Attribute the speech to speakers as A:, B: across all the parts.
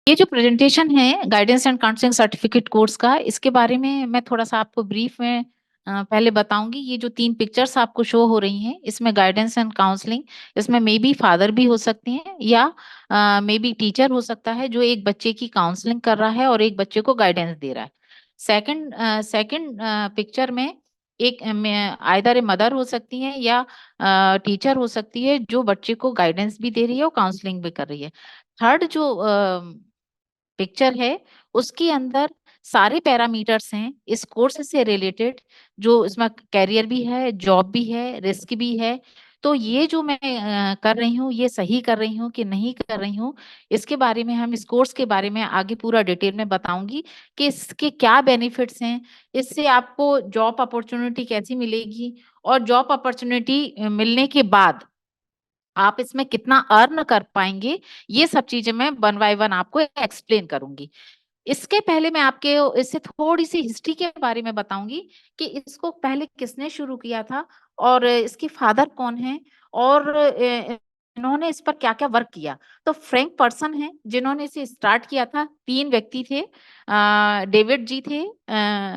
A: ये जो प्रेजेंटेशन है guidance and counselling certificate course का, इसके बारे में मैं थोड़ा सा आपको ब्रीफ में पहले बताऊंगी। ये जो 3 पिक्चर्स आपको शो हो रही हैं, इसमें गाइडेंस एंड काउंसलिंग, इसमें मे बी फादर भी हो सकते हैं या मे बी टीचर हो सकता है जो एक बच्चे की काउंसलिंग कर रहा है और एक बच्चे को गाइडेंस दे रहा है। सेकंड पिक्चर में एक आइदर ए मदर हो सकती है या टीचर हो सकती है जो बच्चे को गाइडेंस भी दे रही है और काउंसलिंग भी कर रही है। थर्ड जो पिक्चर है, उसके अंदर सारे पैरामीटर्स हैं इस कोर्स से रिलेटेड, जो इसमें कैरियर भी है, जॉब भी है, रिस्क भी है। तो ये जो मैं कर रही हूँ, ये सही कर रही हूँ कि नहीं कर रही हूँ, इसके बारे में हम इस कोर्स के बारे में आगे पूरा डिटेल में बताऊंगी कि इसके क्या बेनिफिट्स हैं, इससे आपको जॉब अपॉर्चुनिटी कैसी मिलेगी, और जॉब अपॉर्चुनिटी मिलने के बाद आप इसमें कितना अर्न कर पाएंगे। ये सब चीजें मैं वन बाय वन आपको एक्सप्लेन करूंगी। इसके पहले मैं आपके इससे थोड़ी सी हिस्ट्री के बारे में बताऊंगी कि इसको पहले किसने शुरू किया था और इसके फादर कौन हैं और इन्होंने इस पर क्या क्या वर्क किया। तो फ्रैंक पर्सन है जिन्होंने इसे स्टार्ट किया था। 3 व्यक्ति थे, डेविड जी थे,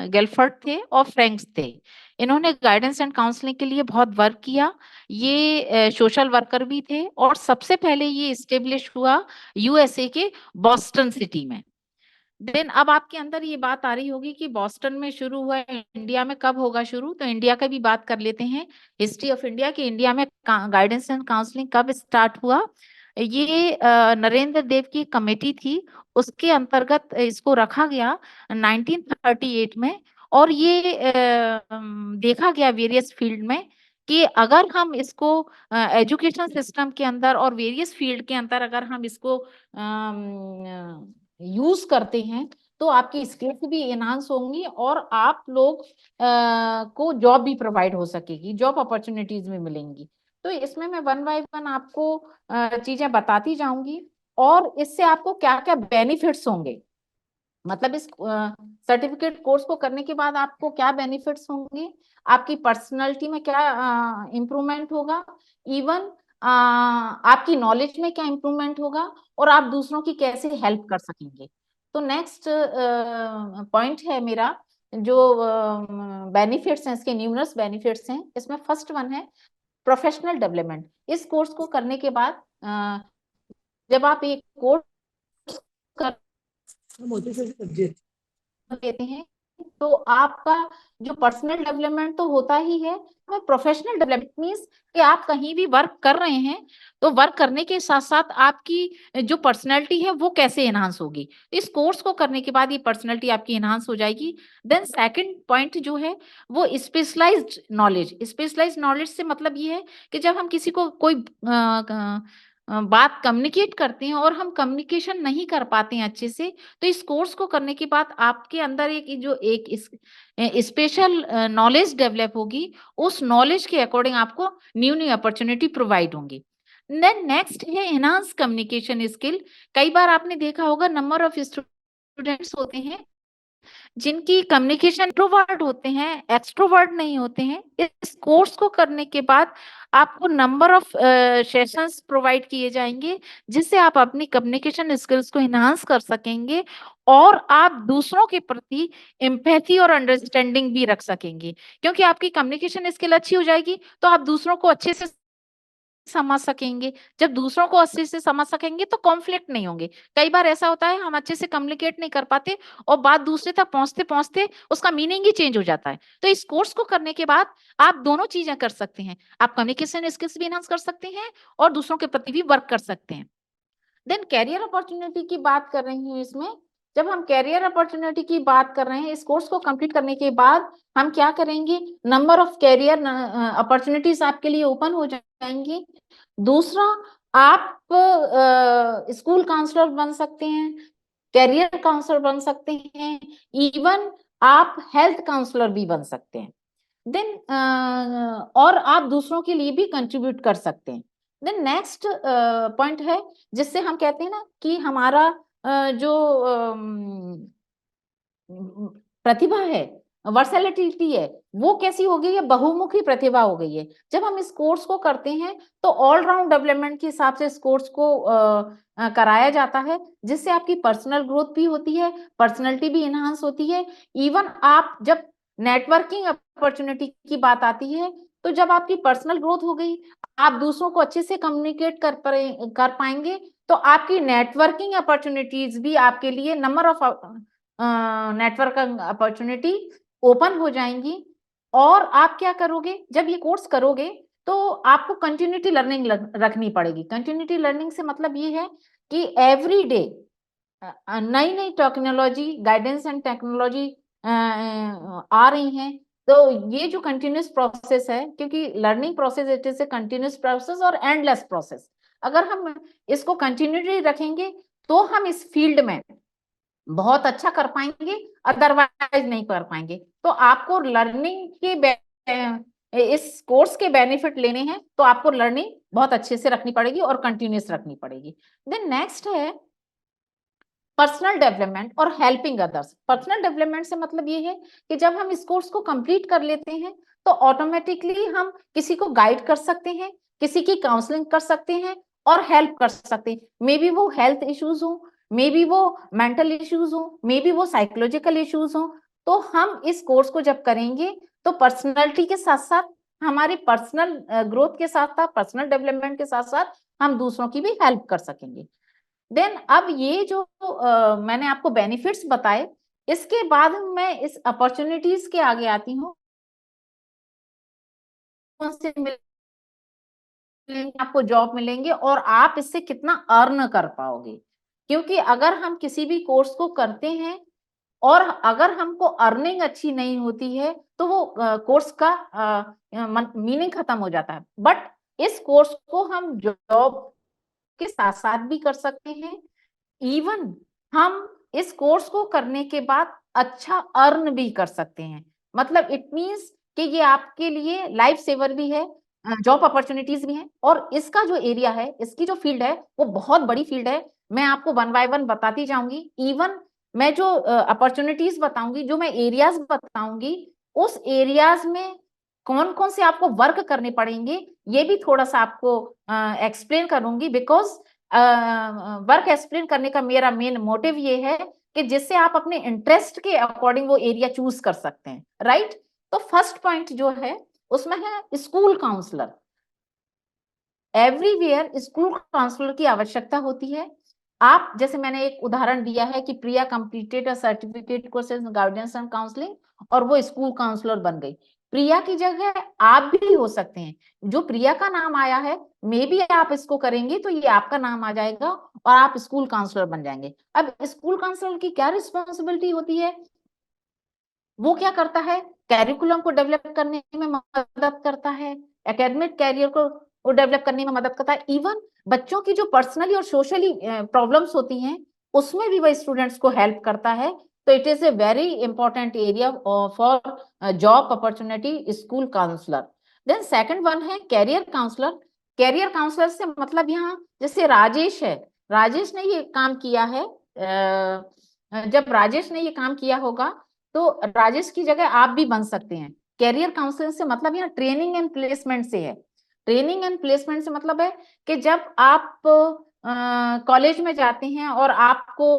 A: गेलफर्ट थे और फ्रैंक्स थे। इन्होंने गाइडेंस एंड काउंसलिंग के लिए बहुत वर्क किया। ये सोशल वर्कर भी थे और सबसे पहले ये इस्टेब्लिश हुआ यूएसए के बॉस्टन सिटी में। देन अब आपके अंदर ये बात आ रही होगी कि बॉस्टन में शुरू हुआ, इंडिया में कब होगा शुरू। तो इंडिया का भी बात कर लेते हैं, हिस्ट्री ऑफ इंडिया, कि इंडिया में गाइडेंस एंड काउंसलिंग कब स्टार्ट हुआ। ये नरेंद्र देव की कमेटी थी, उसके अंतर्गत इसको रखा गया 1938 में। और ये देखा गया वेरियस फील्ड में कि अगर हम इसको एजुकेशन सिस्टम के अंदर और वेरियस फील्ड के अंदर अगर हम इसको यूज करते हैं तो आपकी स्किल्स भी एनहांस होंगी और आप लोग को जॉब भी प्रोवाइड हो सकेगी, जॉब अपॉर्चुनिटीज भी मिलेंगी। तो इसमें मैं वन बाय वन आपको चीजें बताती जाऊंगी और इससे आपको क्या क्या बेनिफिट्स होंगे। मतलब इस सर्टिफिकेट कोर्स को करने के बाद आपको क्या बेनिफिट्स होंगे, आपकी पर्सनालिटी में क्या इम्प्रूवमेंट होगा, इवन आपकी नॉलेज में क्या इम्प्रूवमेंट होगा, और आप दूसरों की कैसे हेल्प कर सकेंगे। तो नेक्स्ट पॉइंट है मेरा, जो बेनिफिट्स हैं, इसके न्यूमरस बेनिफिट्स हैं। इसमें फर्स्ट वन है प्रोफेशनल डेवलपमेंट। इस कोर्स को करने के बाद जब आप एक कोर्स कर लेते हैं तो आपका जो पर्सनल डेवलपमेंट तो होता ही है, में प्रोफेशनल डेवलपमेंट मीन्स कि आप कहीं भी वर्क कर रहे हैं तो वर्क करने के साथ साथ आपकी जो पर्सनैलिटी है वो कैसे एनहांस होगी। इस कोर्स को करने के बाद ये पर्सनैलिटी आपकी एनहांस हो जाएगी। देन सेकंड पॉइंट जो है वो स्पेशलाइज्ड नॉलेज। स्पेशलाइज्ड नॉलेज से मतलब ये है कि जब हम किसी को कोई बात कम्युनिकेट करते हैं और हम कम्युनिकेशन नहीं कर पाते हैं अच्छे से, तो इस कोर्स को करने के बाद आपके अंदर एक स्पेशल नॉलेज डेवलप होगी। उस नॉलेज के अकॉर्डिंग आपको न्यू न्यू अपॉर्चुनिटी प्रोवाइड होंगी। देन नेक्स्ट है एनहांस कम्युनिकेशन स्किल। कई बार आपने देखा होगा नंबर ऑफ स्टूडेंट्स होते हैं जिनकी कम्युनिकेशन इंट्रोवर्ट होते हैं, एक्सट्रोवर्ट नहीं होते हैं। इस कोर्स को करने के बाद आपको नंबर ऑफ सेशंस प्रोवाइड किए जाएंगे जिससे आप अपनी कम्युनिकेशन स्किल्स को एनहांस कर सकेंगे और आप दूसरों के प्रति एम्पैथी और अंडरस्टैंडिंग भी रख सकेंगे। क्योंकि आपकी कम्युनिकेशन स्किल अच्छी हो जाएगी तो आप दूसरों को अच्छे से समझ सकेंगे। जब दूसरों को अच्छे से समझ सकेंगे तो कॉन्फ्लिक्ट नहीं होंगे। कई बार ऐसा होता है हम अच्छे से कम्युनिकेट नहीं कर पाते और बात दूसरे तक पहुंचते पहुंचते उसका मीनिंग ही चेंज हो जाता है। तो इस कोर्स को करने के बाद आप दोनों चीजें कर सकते हैं, आप कम्युनिकेशन स्किल्स भी एनहांस कर सकते हैं और दूसरों के प्रति भी वर्क कर सकते हैं। देन कैरियर अपॉर्चुनिटी की बात कर रही हूँ इसमें। जब हम कैरियर अपॉर्चुनिटी की बात कर रहे हैं, इस कोर्स को कंप्लीट करने के बाद हम क्या करेंगे, नंबर ऑफ कैरियर अपॉर्चुनिटीज आपके लिए ओपन हो जाएंगी। दूसरा, आप स्कूल काउंसलर बन सकते हैं, कैरियर काउंसलर बन सकते हैं, इवन आप हेल्थ काउंसलर भी बन सकते हैं। देन और आप दूसरों के लिए भी कंट्रीब्यूट कर सकते हैं। देन नेक्स्ट पॉइंट है जिससे हम कहते हैं ना कि हमारा जो प्रतिभा है वर्सेलिटी है वो कैसी हो गई है, बहुमुखी प्रतिभा हो गई है। जब हम इस कोर्स को करते हैं तो ऑलराउंड डेवलपमेंट के हिसाब से इस कोर्स को कराया जाता है, जिससे आपकी पर्सनल ग्रोथ भी होती है, पर्सनैलिटी भी इनहांस होती है। इवन आप जब नेटवर्किंग अपॉर्चुनिटी की बात आती है, तो जब आपकी पर्सनल ग्रोथ हो गई, आप दूसरों को अच्छे से कम्युनिकेट कर पाएंगे, तो आपकी नेटवर्किंग अपॉर्चुनिटीज भी आपके लिए number of networking opportunity open हो जाएंगी। और आप क्या करोगे, जब ये कोर्स करोगे तो आपको कंटिन्यूटी लर्निंग रखनी पड़ेगी। कंटिन्यूटी लर्निंग से मतलब ये है कि एवरी डे नई नई टेक्नोलॉजी, गाइडेंस एंड टेक्नोलॉजी आ रही हैं। तो ये जो कंटिन्यूस प्रोसेस है, क्योंकि learning process it is a continuous process और एंडलेस प्रोसेस, अगर हम इसको कंटिन्यूटी रखेंगे तो हम इस फील्ड में बहुत अच्छा कर पाएंगे, अदरवाइज नहीं कर पाएंगे। तो आपको लर्निंग के इस कोर्स के बेनिफिट लेने हैं तो आपको लर्निंग बहुत अच्छे से रखनी पड़ेगी और कंटिन्यूस रखनी पड़ेगी। देन नेक्स्ट है पर्सनल डेवलपमेंट और हेल्पिंग अदर्स। पर्सनल डेवलपमेंट से मतलब ये है कि जब हम इस कोर्स को कंप्लीट कर लेते हैं तो ऑटोमेटिकली हम किसी को गाइड कर सकते हैं, किसी की काउंसलिंग कर सकते हैं और हेल्प कर सकते हैं। मे बी वो हेल्थ इश्यूज हो, मे बी वो मेंटल इश्यूज हो, मे बी वो साइकोलॉजिकल इश्यूज हो। तो हम इस कोर्स को जब करेंगे तो पर्सनैलिटी के साथ साथ, हमारी पर्सनल ग्रोथ के साथ साथ, पर्सनल डेवलपमेंट के साथ साथ हम दूसरों की भी हेल्प कर सकेंगे। देन अब ये जो मैंने आपको बेनिफिट्स बताए, इसके बाद मैं इस अपॉर्चुनिटीज के आगे आती हूँ। कौन से मिलेंगे, आपको जॉब मिलेंगे और आप इससे कितना अर्न कर पाओगे। क्योंकि अगर हम किसी भी कोर्स को करते हैं और अगर हमको अर्निंग अच्छी नहीं होती है तो वो कोर्स का मीनिंग खत्म हो जाता है। बट इस कोर्स को हम जॉब के साथ साथ भी कर सकते हैं। इवन हम इस कोर्स को करने के बाद अच्छा अर्न भी कर सकते हैं। मतलब इट मींस कि ये आपके लिए लाइफ सेवर भी है, जॉब अपॉर्चुनिटीज भी हैं। और इसका जो एरिया है, इसकी जो फील्ड है वो बहुत बड़ी फील्ड है। मैं आपको वन बाय वन बताती जाऊंगी। इवन मैं जो अपॉर्चुनिटीज बताऊंगी, जो मैं एरियाज बताऊंगी, उस एरियाज में कौन कौन से आपको वर्क करने पड़ेंगे ये भी थोड़ा सा आपको एक्सप्लेन करूंगी। बिकॉज वर्क एक्सप्लेन करने का मेरा मेन मोटिव ये है कि जिससे आप अपने इंटरेस्ट के अकॉर्डिंग वो एरिया चूज कर सकते हैं, राइट। तो फर्स्ट पॉइंट जो है उसमें है school counsellor. Everywhere school counsellor की आवश्यकता होती है। आप जैसे मैंने एक उदाहरण दिया है कि Priya completed a certificate course in guidance and counselling और वो स्कूल काउंसलर बन गई। प्रिया की जगह आप भी हो सकते हैं। जो प्रिया का नाम आया है, मे बी आप इसको करेंगे तो ये आपका नाम आ जाएगा और आप स्कूल काउंसलर बन जाएंगे। अब स्कूल काउंसलर की क्या रिस्पॉन्सिबिलिटी होती है, वो क्या करता है, कैरिकुलम को डेवलप करने में मदद करता है, एकेडमिक कैरियर को वो डेवलप करने में मदद करता है। इवन बच्चों की जो पर्सनली और सोशली प्रॉब्लम्स होती हैं उसमें भी वह स्टूडेंट्स को हेल्प करता है। तो it is a very important area for job opportunity, school counsellor. Then second one है कैरियर काउंसलर। कैरियर काउंसलर से मतलब यहाँ जैसे राजेश है, राजेश ने ये काम किया है, जब राजेश ने ये काम किया होगा तो राजेश की जगह आप भी बन सकते हैं। कैरियर काउंसलिंग से मतलब यहाँ ट्रेनिंग एंड प्लेसमेंट से है। ट्रेनिंग एंड प्लेसमेंट से मतलब है कि जब आप कॉलेज में जाते हैं और आपको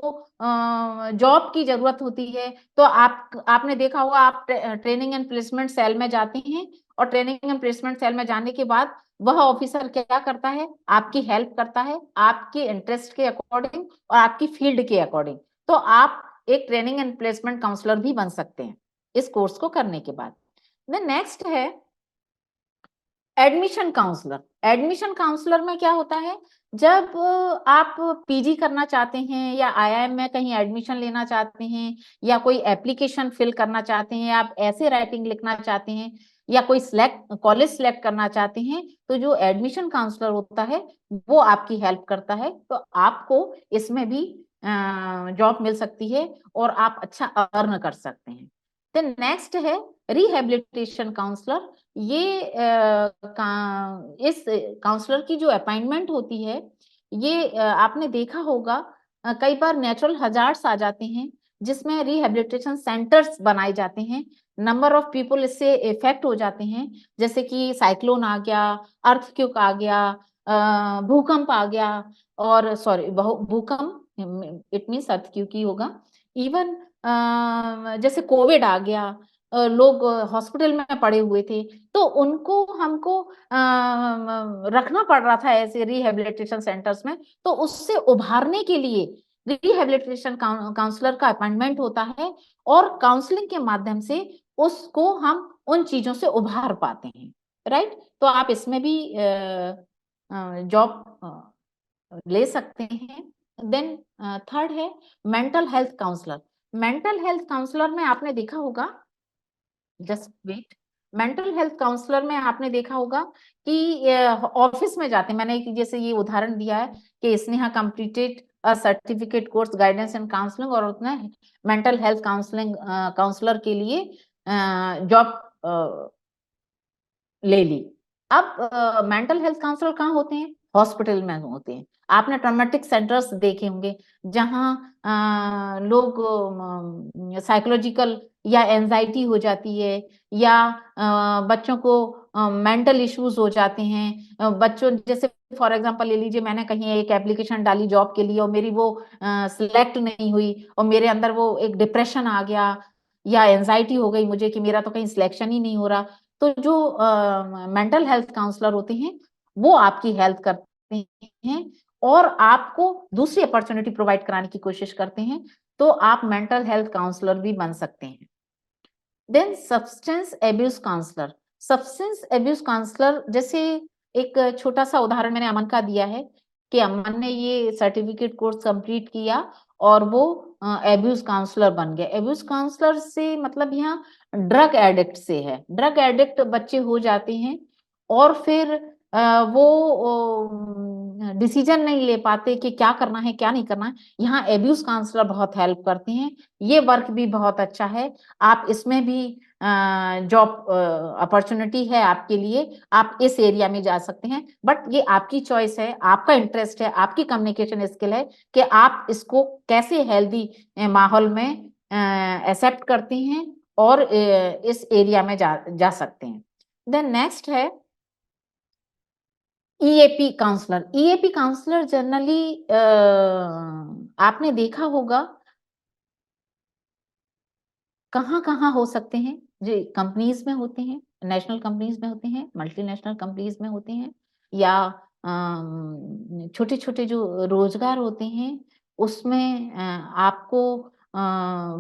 A: जॉब की जरूरत होती है तो आपने देखा होगा, आप ट्रेनिंग एंड प्लेसमेंट सेल में जाते हैं और ट्रेनिंग एंड प्लेसमेंट सेल में जाने के बाद वह ऑफिसर क्या करता है, आपकी हेल्प करता है आपके इंटरेस्ट के अकॉर्डिंग और आपकी फील्ड के अकॉर्डिंग। तो आप एक ट्रेनिंग एंड प्लेसमेंट काउंसलर भी बन सकते हैं इस कोर्स को करने के बाद। देन नेक्स्ट है एडमिशन काउंसलर। एडमिशन काउंसलर में क्या होता है, जब आप पीजी करना चाहते हैं या आईआईएम में कहीं एडमिशन लेना चाहते हैं या कोई एप्लीकेशन फिल करना चाहते हैं, आप ऐसे राइटिंग लिखना चाहते हैं या कोई कॉलेज सिलेक्ट करना चाहते हैं, तो जो एडमिशन काउंसलर होता है वो आपकी हेल्प करता है। तो आपको इसमें भी जॉब मिल सकती है और आप अच्छा अर्न कर सकते हैं। देन नेक्स्ट है रिहेबिलिटेशन काउंसलर। ये इस काउंसलर की जो अपॉइंटमेंट होती है, ये आपने देखा होगा कई बार नेचुरल हजार्ड्स आ जाते हैं जिसमें रिहेबिलिटेशन सेंटर्स बनाए जाते हैं। नंबर ऑफ पीपल इससे इफेक्ट हो जाते हैं, जैसे कि साइक्लोन आ गया, अर्थक्वेक आ गया, भूकंप आ गया, और सॉरी भूकंप इट मीन्स अर्थक्वेक ही होगा। इवन जैसे कोविड आ गया, लोग हॉस्पिटल में पड़े हुए थे, तो उनको हमको रखना पड़ रहा था ऐसे रिहेबिलिटेशन सेंटर्स में, तो उससे उभारने के लिए रिहेबिलिटेशन काउंसलर का अपॉइंटमेंट होता है, और काउंसलिंग के माध्यम से उसको हम उन चीजों से उभार पाते हैं, राइट। तो आप इसमें भी जॉब ले सकते हैं। देन थर्ड है mental health counsellor. Mental health counsellor में आपने देखा होगा, just wait, mental health counsellor में आपने देखा होगा कि ऑफिस में जाते हैं, मैंने जैसे ये उदाहरण दिया है कि Sneha completed a certificate course guidance and counselling, और उसने मेंटल हेल्थ काउंसलिंग काउंसलर के लिए जॉब ले ली। अब मेंटल हेल्थ काउंसलर कहाँ होते हैं? हॉस्पिटल में होते हैं। आपने ट्रॉमेटिक सेंटर्स देखे होंगे, जहाँ लोग साइकोलॉजिकल या एंजाइटी हो जाती है, या बच्चों को मेंटल इश्यूज हो जाते हैं। बच्चों जैसे फॉर एग्जांपल ले लीजिए, मैंने कहीं एक एप्लीकेशन डाली जॉब के लिए और मेरी वो सिलेक्ट नहीं हुई, और मेरे अंदर वो एक डिप्रेशन आ गया, या एंजाइटी हो गई मुझे कि मेरा तो कहीं सिलेक्शन ही नहीं हो रहा। तो जो मेंटल हेल्थ काउंसलर होते हैं, वो आपकी हेल्प करते हैं और आपको दूसरी अपॉर्चुनिटी प्रोवाइड कराने की कोशिश करते हैं, तो आप मेंटल हेल्थ काउंसलर भी बन सकते हैं। Then substance abuse counsellor. Substance abuse counsellor, जैसे एक छोटा सा उदाहरण मैंने अमन का दिया है कि अमन ने ये सर्टिफिकेट कोर्स कंप्लीट किया और वो एब्यूज काउंसलर बन गया। एब्यूज काउंसलर से मतलब यहाँ ड्रग एडिक्ट से है। ड्रग एडिक्ट बच्चे हो जाते हैं और फिर वो डिसीजन नहीं ले पाते कि क्या करना है क्या नहीं करना है। यहाँ एब्यूज काउंसलर बहुत हेल्प करते हैं। ये वर्क भी बहुत अच्छा है, आप इसमें भी जॉब अपॉर्चुनिटी है आपके लिए, आप इस एरिया में जा सकते हैं। बट ये आपकी चॉइस है, आपका इंटरेस्ट है, आपकी कम्युनिकेशन स्किल है कि आप इसको कैसे हेल्दी माहौल में एक्सेप्ट करते हैं और इस एरिया में जा सकते हैं। देन नेक्स्ट है EAP counsellor. EAP counsellor generally आपने देखा होगा कहाँ कहाँ हो सकते हैं, जी कंपनीज में होते हैं, नेशनल कंपनीज में होते हैं, मल्टीनेशनल कंपनीज में होते हैं, या छोटे छोटे जो रोजगार होते हैं उसमें आपको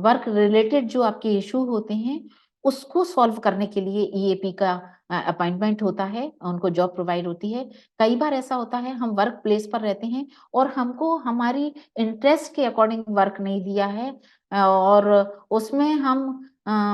A: वर्क रिलेटेड जो आपके इशू होते हैं उसको सॉल्व करने के लिए ईएपी का अपॉइंटमेंट होता है, उनको जॉब प्रोवाइड होती है। कई बार ऐसा होता है हम वर्क प्लेस पर रहते हैं और हमको हमारी इंटरेस्ट के अकॉर्डिंग वर्क नहीं दिया है, और उसमें हम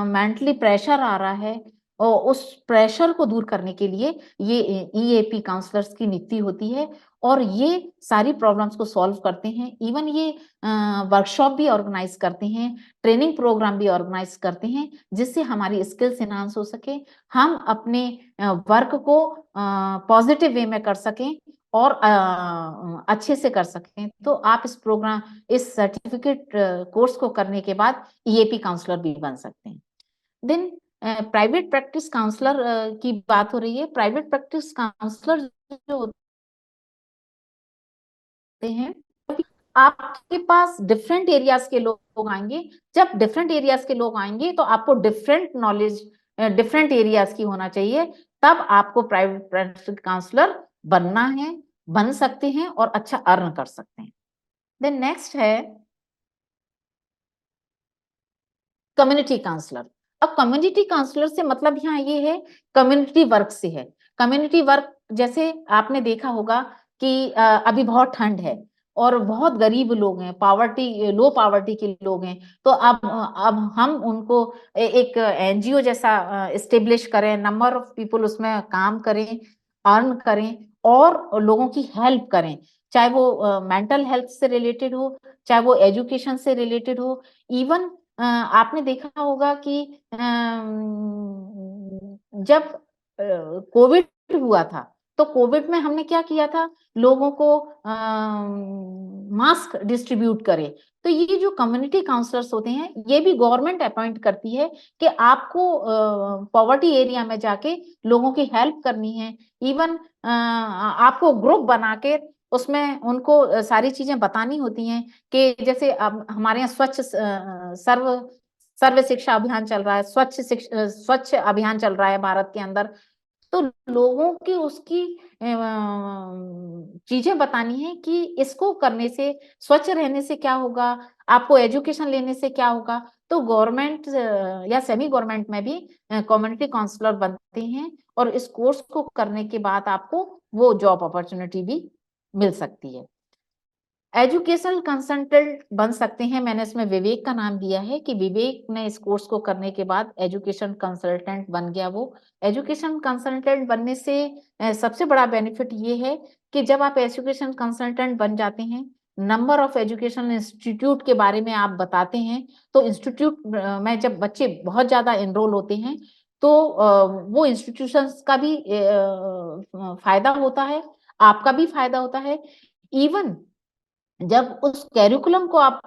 A: मेंटली प्रेशर आ रहा है, और उस प्रेशर को दूर करने के लिए ये ईएपी काउंसलर्स की नियुक्ति होती है, और ये सारी प्रॉब्लम्स को सॉल्व करते हैं। इवन ये वर्कशॉप भी ऑर्गेनाइज करते हैं, ट्रेनिंग प्रोग्राम भी ऑर्गेनाइज करते हैं, जिससे हमारी स्किल्स इनहांस हो सके, हम अपने वर्क को पॉजिटिव वे में कर सकें और अच्छे से कर सकें। तो आप इस सर्टिफिकेट कोर्स को करने के बाद ईएपी काउंसलर भी बन सकते हैं। देन प्राइवेट प्रैक्टिस काउंसलर की बात हो रही है। प्राइवेट प्रैक्टिस काउंसलर जो होते हैं, आपके पास डिफरेंट एरियाज के लोग आएंगे। जब डिफरेंट एरियाज के लोग आएंगे तो आपको डिफरेंट नॉलेज डिफरेंट एरियाज की होना चाहिए, तब आपको प्राइवेट प्रैक्टिस काउंसलर बनना है, बन सकते हैं और अच्छा अर्न कर सकते हैं। देन नेक्स्ट है कम्युनिटी काउंसलर। अब कम्युनिटी काउंसलर से मतलब यहाँ ये है कम्युनिटी वर्क से है। कम्युनिटी वर्क जैसे आपने देखा होगा कि अभी बहुत ठंड है और बहुत गरीब लोग हैं, पावर्टी लो पावर्टी के लोग हैं, तो अब हम उनको एक एनजीओ जैसा इस्टेब्लिश करें, नंबर ऑफ पीपल उसमें काम करें, अर्न करें और लोगों की हेल्प करें, चाहे वो मेंटल हेल्थ से रिलेटेड हो, चाहे वो एजुकेशन से रिलेटेड हो। इवन आपने देखा होगा कि जब कोविड हुआ था, तो कोविड में हमने क्या किया था, लोगों को मास्क डिस्ट्रीब्यूट करे। तो तो ये जो कम्युनिटी काउंसलर्स होते हैं, ये भी गवर्नमेंट अपॉइंट करती है कि आपको पॉवर्टी एरिया में जाके लोगों की हेल्प करनी है। इवन आपको ग्रुप बना के उसमें उनको सारी चीजें बतानी होती हैं कि जैसे अब हमारे यहाँ सर्व शिक्षा अभियान चल रहा है, स्वच्छ अभियान चल रहा है भारत के अंदर। तो लोगों की उसकी चीजें बतानी है कि इसको करने से, स्वच्छ रहने से क्या होगा, आपको एजुकेशन लेने से क्या होगा। तो गवर्नमेंट या सेमी गवर्नमेंट में भी कम्युनिटी काउंसलर बनते हैं, और इस कोर्स को करने के बाद आपको वो जॉब अपॉर्चुनिटी भी मिल सकती है। एजुकेशनल कंसल्टेंट बन सकते हैं, मैंने इसमें विवेक का नाम दिया है कि विवेक ने इस कोर्स को करने के बाद एजुकेशन कंसल्टेंट बन गया। वो एजुकेशन कंसल्टेंट बनने से सबसे बड़ा बेनिफिट ये है कि जब आप एजुकेशन कंसल्टेंट बन जाते हैं, नंबर ऑफ एजुकेशन इंस्टीट्यूट के बारे में आप बताते हैं, तो इंस्टीट्यूट में जब बच्चे बहुत ज्यादा एनरोल होते हैं, तो वो इंस्टीट्यूशंस का भी फायदा होता है, आपका भी फायदा होता है। इवन जब उस कैरिकुलम को आप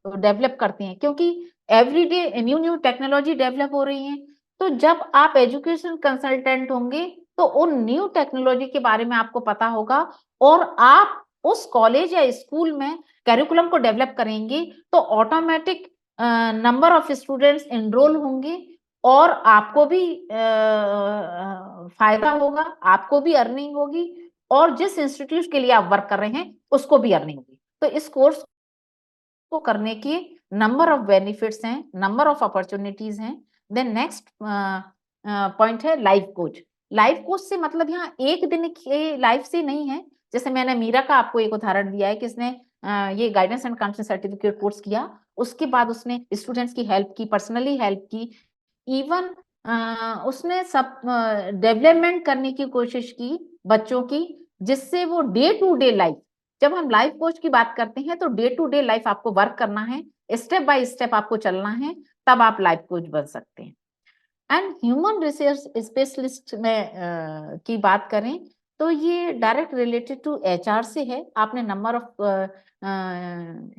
A: डेवलप करते हैं, क्योंकि everyday new new technology develop हो रही है, तो जब आप एजुकेशन कंसल्टेंट होंगे, तो उन न्यू टेक्नोलॉजी के बारे में आपको पता होगा, और आप उस कॉलेज या स्कूल में कैरिकुलम को डेवलप करेंगे, तो automatic number of students enrol होंगे, और आपको भी फायदा होगा, आपको भी अर्निंग होगी, और जिस इंस्टीट्यूट के लिए आप वर्क कर रहे हैं उसको भी अर्निंग होगी। तो इस कोर्स को करने के नंबर ऑफ बेनिफिट्स हैं, नंबर ऑफ अपॉर्चुनिटीज हैं। देन नेक्स्ट पॉइंट है लाइफ कोच। लाइफ कोच से मतलब यहाँ एक दिन के लाइफ से नहीं है। जैसे मैंने मीरा का आपको एक उदाहरण दिया है कि इसने ये guidance and counselling certificate course किया, उसके बाद उसने स्टूडेंट्स की हेल्प की, पर्सनली हेल्प की, इवन उसने सब डेवलपमेंट करने की कोशिश की बच्चों की, जिससे वो डे टू डे लाइफ, जब हम लाइफ कोच की बात करते हैं तो डे टू डे लाइफ आपको वर्क करना है, स्टेप बाय स्टेप आपको चलना है, तब आप लाइफ कोच बन सकते हैं। एंड ह्यूमन रिसोर्स स्पेशलिस्ट में की बात करें, तो ये डायरेक्ट रिलेटेड टू एचआर से है। आपने नंबर ऑफ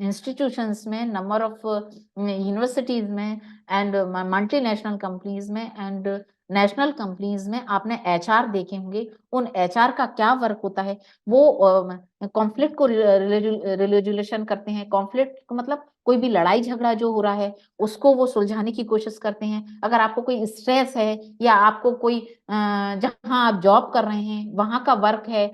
A: इंस्टीट्यूशंस में, नंबर ऑफ यूनिवर्सिटीज में, एंड मल्टीनेशनल कंपनीज में, एंड नेशनल कंपनीज में आपने एचआर देखे होंगे। उन एचआर का क्या वर्क होता है, वो कॉन्फ्लिक्ट को रेजोल्यूशन करते हैं। कॉन्फ्लिक्ट मतलब कोई भी लड़ाई झगड़ा जो हो रहा है, उसको वो सुलझाने की कोशिश करते हैं। अगर आपको कोई स्ट्रेस है, या आपको कोई जहां आप जॉब कर रहे हैं वहां का वर्क है,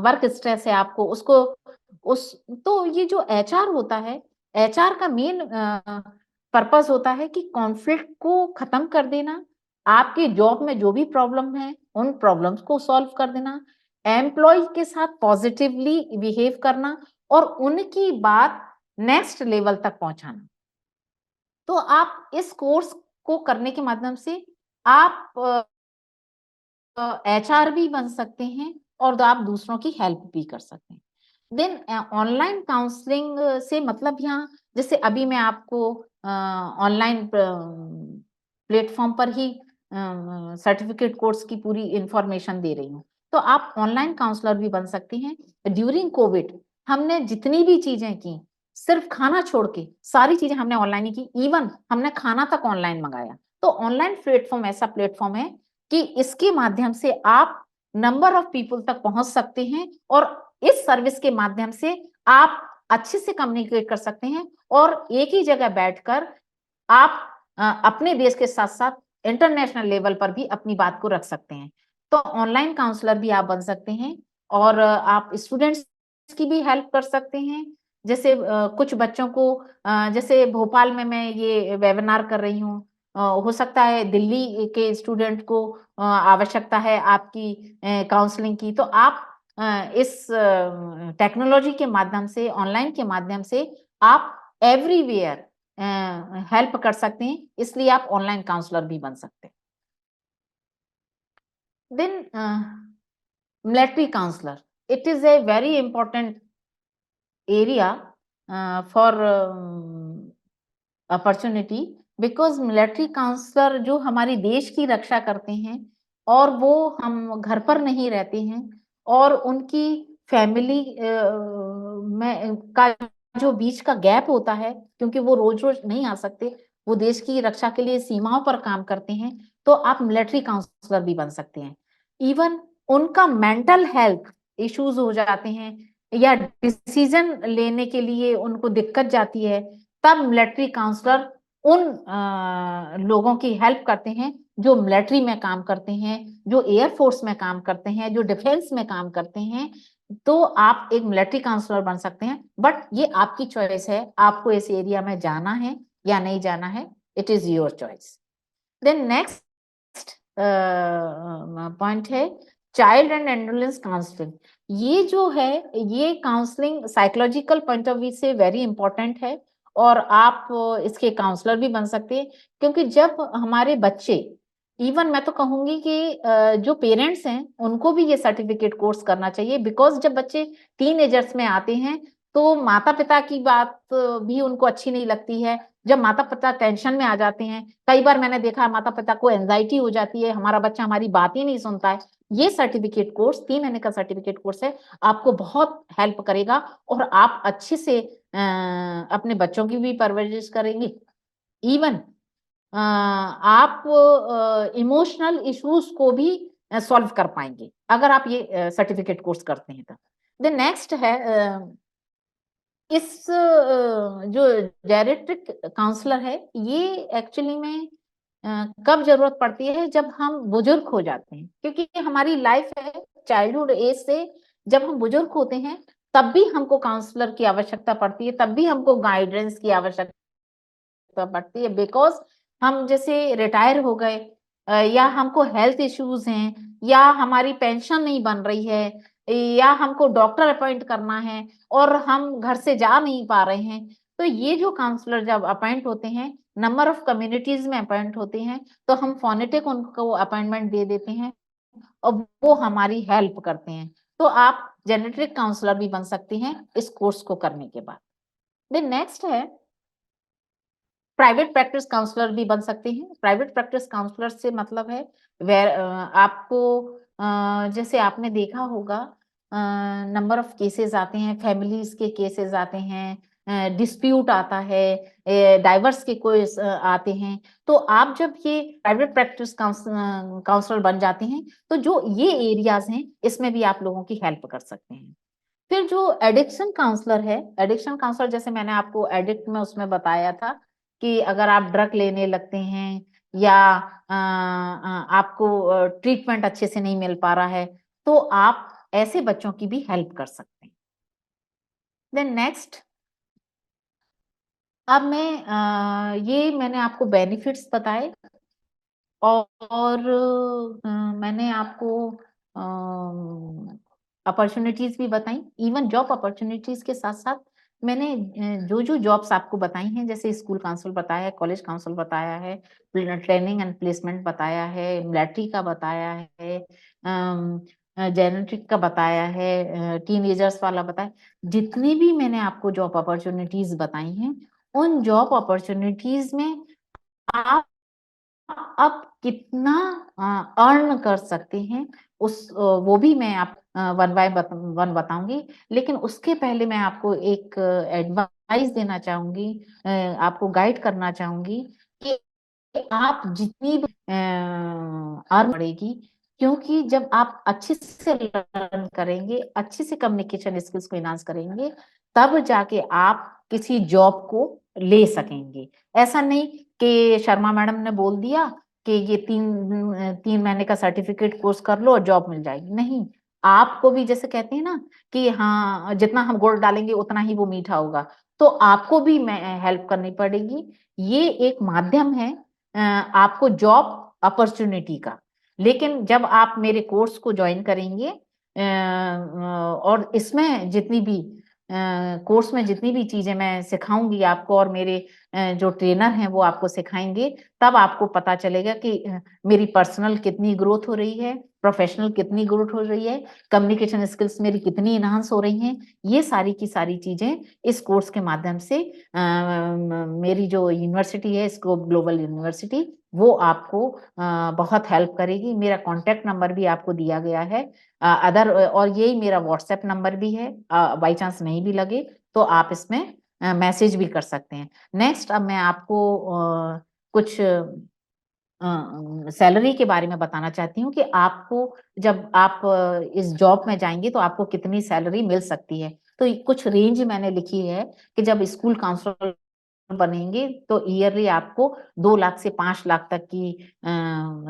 A: वर्क स्ट्रेस है आपको, उसको उस तो ये जो एचआर होता है, एचआर का मेन पर्पस होता है कि कॉन्फ्लिक्ट को खत्म कर देना, आपके जॉब में जो भी प्रॉब्लम है उन प्रॉब्लम्स को सॉल्व कर देना, एम्प्लॉय के साथ पॉजिटिवली बिहेव करना, और उनकी बात नेक्स्ट लेवल तक पहुंचाना। तो आप इस कोर्स को करने के माध्यम से आप एचआर भी बन सकते हैं, और आप दूसरों की हेल्प भी कर सकते हैं। देन ऑनलाइन काउंसलिंग से मतलब यहाँ, जैसे अभी मैं आपको ऑनलाइन प्लेटफॉर्म पर ही सर्टिफिकेट कोर्स की पूरी इंफॉर्मेशन दे रही हूँ, तो आप ऑनलाइन काउंसलर भी बन सकते हैं। ड्यूरिंग कोविड हमने जितनी भी चीजें की, सिर्फ खाना छोड़ के सारी चीजें हमने ऑनलाइन ही की, इवन हमने खाना तक ऑनलाइन मंगाया। तो ऑनलाइन प्लेटफॉर्म ऐसा प्लेटफॉर्म है कि इसके माध्यम से आप नंबर ऑफ पीपल तक पहुंच सकते हैं, और इस सर्विस के माध्यम से आप अच्छे से कम्युनिकेट कर सकते हैं, और एक ही जगह बैठकर आप अपने देश के साथ साथ इंटरनेशनल लेवल पर भी अपनी बात को रख सकते हैं। तो ऑनलाइन काउंसलर भी आप बन सकते हैं, और आप स्टूडेंट्स की भी हेल्प कर सकते हैं। जैसे कुछ बच्चों को जैसे भोपाल में मैं ये वेबिनार कर रही हूँ, हो सकता है दिल्ली के स्टूडेंट को आवश्यकता है आपकी काउंसलिंग की, तो आप इस टेक्नोलॉजी के माध्यम से, ऑनलाइन के माध्यम से आप एवरीवेयर हेल्प कर सकते हैं, इसलिए आप ऑनलाइन काउंसलर भी बन सकते हैं। Then military counsellor, it is a very important area for opportunity, because military counsellor जो हमारी देश की रक्षा करते हैं, और वो हम घर पर नहीं रहते हैं, और उनकी फैमिली में का जो बीच का गैप होता है, क्योंकि वो रोज-रोज नहीं आ सकते, वो देश की रक्षा के लिए सीमाओं पर काम करते हैं, तो आप मिलिट्री काउंसलर भी बन सकते हैं। इवन उनका मेंटल हेल्थ इश्यूज़ हो जाते हैं या डिसीज़न लेने के लिए उनको दिक्कत जाती है, तब मिलिट्री काउंसलर उन लोगों की हेल्प करते हैं, जो मिलिट्री में काम करते हैं, जो एयर फोर्स में काम करते हैं, जो डिफेंस में काम करते हैं, तो आप एक मिलिट्री काउंसलर बन सकते हैं। बट ये आपकी चॉइस है, आपको इस एरिया में जाना है या नहीं जाना है, it is your choice. Then next point है चाइल्ड एंड एडोलेसेंस काउंसलिंग। ये जो है, ये counselling psychological point of view से वेरी इंपॉर्टेंट है और आप इसके काउंसलर भी बन सकते हैं, क्योंकि जब हमारे बच्चे, इवन मैं तो कहूंगी कि जो पेरेंट्स हैं उनको भी ये सर्टिफिकेट कोर्स करना चाहिए, बिकॉज जब बच्चे टीनेजर्स में आते हैं तो माता पिता की बात भी उनको अच्छी नहीं लगती है। जब माता पिता टेंशन में आ जाते हैं, कई बार मैंने देखा है माता पिता को एंजाइटी हो जाती है, हमारा बच्चा हमारी बात ही नहीं सुनता है। ये सर्टिफिकेट कोर्स 3 महीने का सर्टिफिकेट कोर्स है, आपको बहुत हेल्प करेगा और आप अच्छे से अपने बच्चों की भी परवरिश करेंगे। इवन आप इमोशनल इश्यूज को भी सॉल्व कर पाएंगे अगर आप ये सर्टिफिकेट कोर्स करते हैं। तो देन नेक्स्ट है इस जो जेरिट्रिक काउंसलर है, ये एक्चुअली में कब जरूरत पड़ती है, जब हम बुजुर्ग हो जाते हैं, क्योंकि हमारी लाइफ है चाइल्डहुड एज से जब हम बुजुर्ग होते हैं तब भी हमको काउंसलर की आवश्यकता पड़ती है, तब भी हमको गाइडेंस की आवश्यकता पड़ती है, बिकॉज हम जैसे रिटायर हो गए या हमको हेल्थ इश्यूज हैं या हमारी पेंशन नहीं बन रही है या हमको डॉक्टर अपॉइंट करना है और हम घर से जा नहीं पा रहे हैं, तो ये जो काउंसलर जब अपॉइंट होते हैं, नंबर ऑफ कम्युनिटीज में अपॉइंट होते हैं, तो हम फोनेटिक उनको अपॉइंटमेंट दे देते हैं और वो हमारी हेल्प करते हैं। तो आप जेनेट्रिक काउंसलर भी बन सकती हैं इस कोर्स को करने के बाद। देन नेक्स्ट है प्राइवेट प्रैक्टिस काउंसलर भी बन सकते हैं। प्राइवेट प्रैक्टिस काउंसलर से मतलब है आपको जैसे आपने देखा होगा नंबर ऑफ केसेस आते हैं, फैमिलीज के केसेस आते हैं, डिस्प्यूट आता है, डाइवर्स के कोई आते हैं, तो आप जब ये प्राइवेट प्रैक्टिस काउंसलर बन जाते हैं तो जो ये एरियाज हैं इसमें भी आप लोगों की हेल्प कर सकते हैं। फिर जो एडिक्शन काउंसलर है, एडिक्शन काउंसलर जैसे मैंने आपको एडिक्ट में उसमें बताया था कि अगर आप ड्रग लेने लगते हैं या आपको ट्रीटमेंट अच्छे से नहीं मिल पा रहा है, तो आप ऐसे बच्चों की भी हेल्प कर सकते हैं। देन नेक्स्ट, अब मैं ये मैंने आपको बेनिफिट्स बताए और मैंने आपको अपॉर्चुनिटीज भी बताई। इवन जॉब अपॉर्चुनिटीज के साथ साथ मैंने जो जो जॉब्स आपको बताई हैं, जैसे स्कूल काउंसिल बताया है, कॉलेज काउंसिल बताया है, ट्रेनिंग एंड प्लेसमेंट बताया है, मिलिट्री का बताया है, जेनेटिक का बताया है, टीनेजर्स वाला बताया, जितनी भी मैंने आपको जॉब अपॉर्चुनिटीज बताई हैं, उन जॉब अपॉर्चुनिटीज में आप आप कितना अर्न कर सकते हैं उस वो भी मैं आप वन बाय वन बताऊंगी, लेकिन उसके पहले मैं आपको एक एडवाइस देना चाहूंगी, आपको गाइड करना चाहूंगी कि आप जितनी भी अर्न पड़ेगी, क्योंकि जब आप अच्छे से लर्न करेंगे, अच्छे से कम्युनिकेशन स्किल्स को इनहांस करेंगे, तब जाके आप किसी जॉब को ले सकेंगे। ऐसा नहीं कि शर्मा मैडम ने बोल दिया कि ये 3 महीने का सर्टिफिकेट कोर्स कर लो और जॉब मिल जाएगी, नहीं। आपको भी जैसे कहते हैं ना कि हाँ, जितना हम गुड़ डालेंगे उतना ही वो मीठा होगा, तो आपको भी मैं हेल्प करनी पड़ेगी। ये एक माध्यम है आपको जॉब अपॉर्चुनिटी का। लेकिन जब आप मेरे कोर्स को ज्वाइन करेंगे और इसमें जितनी भी कोर्स में जितनी भी चीजें मैं सिखाऊंगी आपको और मेरे जो ट्रेनर हैं वो आपको सिखाएंगे, तब आपको पता चलेगा कि मेरी पर्सनल कितनी ग्रोथ हो रही है, प्रोफेशनल कितनी ग्रोथ हो रही है, कम्युनिकेशन स्किल्स मेरी कितनी इनहांस हो रही हैं। ये सारी की सारी चीजें इस कोर्स के माध्यम से मेरी जो यूनिवर्सिटी है, स्कोप ग्लोबल यूनिवर्सिटी, वो आपको बहुत हेल्प करेगी। मेरा कॉन्टेक्ट नंबर भी आपको दिया गया है, अदर और यही मेरा व्हाट्सएप नंबर भी है, बाई चांस नहीं भी लगे तो आप इसमें मैसेज भी कर सकते हैं। नेक्स्ट अब मैं आपको कुछ सैलरी के बारे में बताना चाहती हूँ कि आपको जब आप इस जॉब में जाएंगे तो आपको कितनी सैलरी मिल सकती है। तो कुछ रेंज मैंने लिखी है कि जब स्कूल काउंसलर बनेंगे तो ईयरली आपको 2 लाख से 5 लाख तक की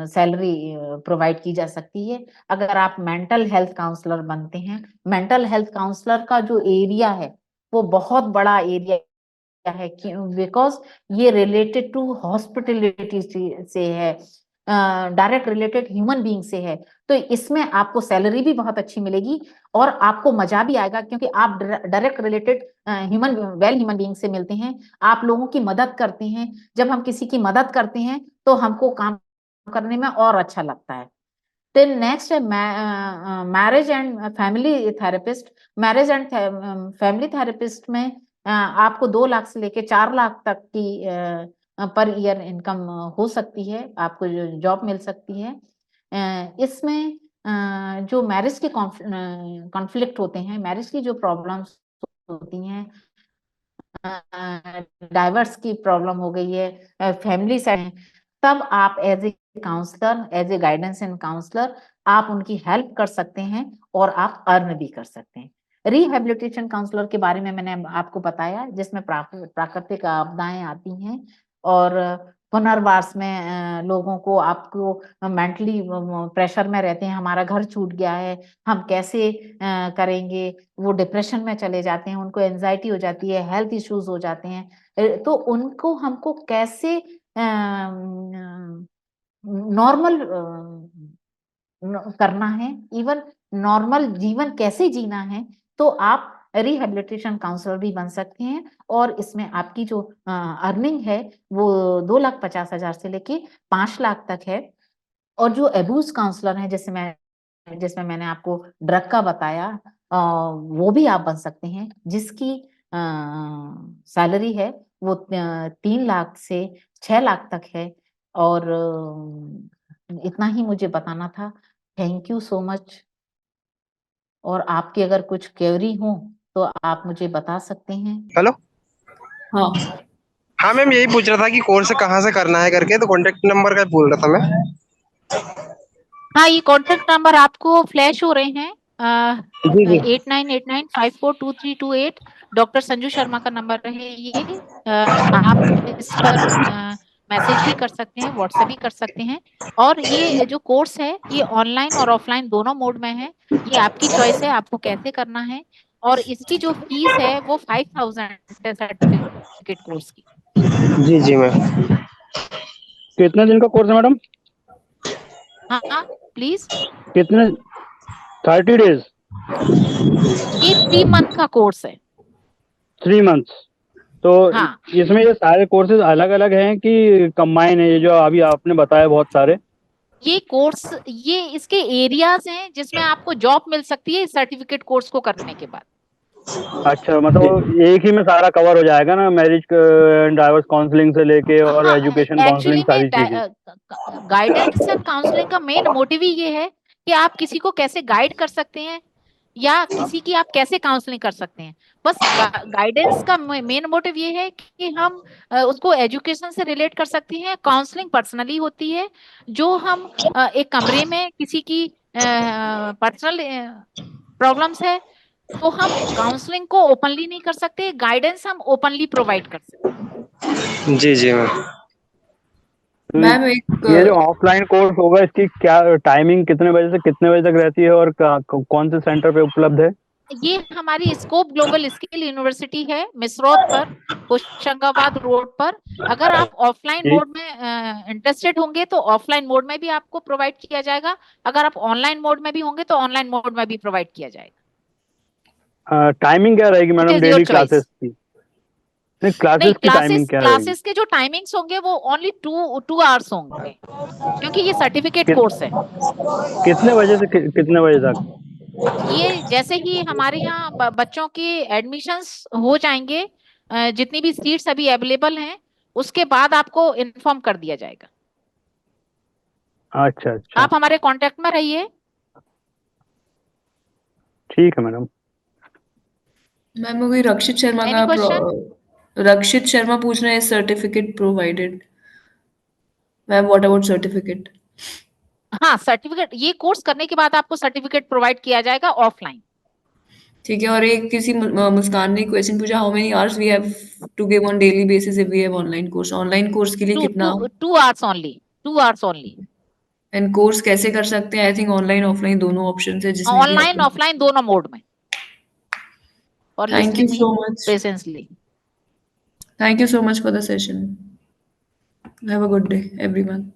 A: सैलरी प्रोवाइड की जा सकती है। अगर आप मेंटल हेल्थ काउंसलर बनते हैं, मेंटल हेल्थ काउंसलर का जो एरिया है वो बहुत बड़ा एरिया है, बिकॉज ये रिलेटेड टू हॉस्पिटलिटी से है, डायरेक्ट रिलेटेड ह्यूमन बीइंग से है। तो इसमें आपको सैलरी भी बहुत अच्छी मिलेगी और आपको मजा भी आएगा, क्योंकि आप डायरेक्ट रिलेटेड ह्यूमन बीइंग से मिलते हैं, आप लोगों की मदद करते हैं। जब हम किसी की मदद करते हैं तो हमको काम करने में और अच्छा लगता है। then नेक्स्ट है marriage and family therapist. Marriage and family therapist में आपको 2 लाख से लेके 4 लाख तक की पर ईयर इनकम हो सकती है, आपको जॉब मिल सकती है। इसमें जो मैरिज के कॉन्फ्लिक्ट होते हैं, मैरिज की जो प्रॉब्लम्स होती हैं, डाइवर्स की प्रॉब्लम हो गई है, फैमिली साइड, तब आप as a counsellor, as a guidance and counsellor आप उनकी हेल्प कर सकते हैं और आप अर्न भी कर सकते हैं। रिहेबिलिटेशन काउंसलर के बारे में मैंने आपको बताया, जिसमें प्राकृतिक आपदाएं आती हैं और पुनर्वास में लोगों को, आपको मेंटली प्रेशर में रहते हैं, हमारा घर छूट गया है, हम कैसे करेंगे, वो डिप्रेशन में चले जाते हैं, उनको एंजाइटी हो जाती है, हेल्थ इश्यूज हो जाते हैं, तो उनको हमको कैसे नॉर्मल करना है, इवन नॉर्मल जीवन कैसे जीना है, तो आप रिहेबिलिटेशन काउंसलर भी बन सकते हैं। और इसमें आपकी जो अर्निंग है वो 2,50,000 से लेके 5 लाख तक है। और जो अब्यूज काउंसलर है, जिसमें मैंने आपको ड्रग का बताया, वो भी आप बन सकते हैं, जिसकी सैलरी है वो 3 लाख से 6 लाख तक है। और इतना ही मुझे बताना था। Thank you so much. और आपकी अगर कुछ क्वेरी हो तो आप मुझे बता सकते हैं।
B: हेलो।
C: हाँ
B: हाँ मैम, यही पूछ रहा था कि कोर्स कहाँ से करना है करके, तो कॉन्टेक्ट नंबर का बोल रहा था मैं।
A: हाँ, ये कॉन्टेक्ट नंबर आपको फ्लैश हो रहे हैं,
B: जी जी
A: 8989542328। डॉक्टर संजू शर्मा का नंबर है ये। आप इस पर मैसेज भी कर सकते हैं, व्हाट्सएप भी कर सकते हैं। और ये जो कोर्स है ये ऑनलाइन और ऑफलाइन दोनों मोड में है, ये आपकी चॉइस है आपको कैसे करना है। और इसकी जो फीस है वो 5,000 है सर्टिफिकेट कोर्स की।
B: जी जी मैम।
C: कितने दिन का कोर्स है मैडम?
A: हाँ प्लीज।
C: कितने? 30 days?
A: ये 3 मंथ का कोर्स है।
C: 3 months? तो
A: हाँ,
C: इसमें ये सारे कोर्सेज अलग अलग हैं कि कंबाइन है, ये जो अभी आपने बताया बहुत सारे?
A: ये कोर्स, ये इसके एरियाज हैं जिसमें आपको जॉब मिल सकती है इस सर्टिफिकेट कोर्स को करने के बाद।
C: अच्छा, मतलब एक ही में सारा कवर हो जाएगा ना, मैरिज डाइवोर्स काउंसलिंग से लेके और
A: हाँ,
C: एजुकेशन
A: एक्चुअली
C: काउंसलिंग,
A: में
C: सारी चीजें?
A: गाइडेंस एंड काउंसलिंग का मेन मोटिव ही ये है कि आप किसी को कैसे गाइड कर सकते हैं या किसी की आप कैसे काउंसलिंग कर सकते हैं। बस गाइडेंस का मेन मोटिव ये है कि हम उसको एजुकेशन से रिलेट कर सकते हैं। काउंसलिंग पर्सनली होती है, जो हम एक कमरे में किसी की पर्सनल प्रॉब्लम्स है तो हम काउंसलिंग को ओपनली नहीं कर सकते, गाइडेंस हम ओपनली प्रोवाइड कर सकते हैं।
B: जी जी मैम।
C: तो
D: मैम एक
C: ये जो ऑफलाइन कोर्स होगा इसकी क्या टाइमिंग, कितने बजे से कितने बजे तक रहती है और कौन से सेंटर पे उपलब्ध है?
A: ये हमारी स्कोप ग्लोबल स्किल यूनिवर्सिटी है, मिसरौद पर, होशंगाबाद रोड पर। अगर आप ऑफलाइन
C: जी।
A: मोड में इंटरेस्टेड होंगे तो ऑफलाइन मोड में भी आपको प्रोवाइड किया जाएगा, अगर आप ऑनलाइन मोड में भी होंगे तो ऑनलाइन मोड में भी प्रोवाइड किया जाएगा।
C: टाइमिंग क्या रहेगी
A: it
C: madam
A: is your
C: daily classes
A: choice.
C: की? नहीं,
A: नहीं,
C: क्लासेस की टाइमिंग
A: क्लासेस
C: क्या रहेगी?
A: क्लासेस के जो टाइमिंग्स होंगे वो ओनली 2 आवर्स होंगे, क्योंकि ये सर्टिफिकेट
C: कि,
A: कोर्स है।
C: कितने बजे से कितने बजे तक?
A: ये जैसे ही हमारे यहाँ बच्चों के एडमिशन्स हो जाएंगे, जितनी भी सीट्स अभी अवेलेबल हैं उसके बाद आपको इन्फॉर्म कर दिया जाएगा।
C: अच्छा अच्छा,
A: आप हमारे कांटेक्ट में रहिए।
C: ठीक है मैडम।
D: मैम, कोई रक्षित शर्मा
A: एनी
D: का
A: क्वेश्चन?
D: रक्षित शर्मा पूछ रहे हैं certificate provided. Ma'am what about certificate?
A: हाँ, सर्टिफिकेट, ये कोर्स करने के बाद आपको सर्टिफिकेट प्रोवाइड किया जाएगा ऑफलाइन।
D: ठीक है। और एक किसी मुस्कान ने क्वेश्चन पूछा, how many hours we have to give on daily basis if we have online course? Online course के लिए कितना?
A: 2 hours only, 2 hours only।
D: And course कैसे कर सकते हैं? आई थिंक ऑनलाइन ऑफलाइन दोनों ऑप्शन है जिसमें भी
A: ऑनलाइन ऑफलाइन दोनों मोड में, और
D: thank you
A: listening
D: so much.
A: Patiently.
D: Thank you so much for the session. Have a good day everyone.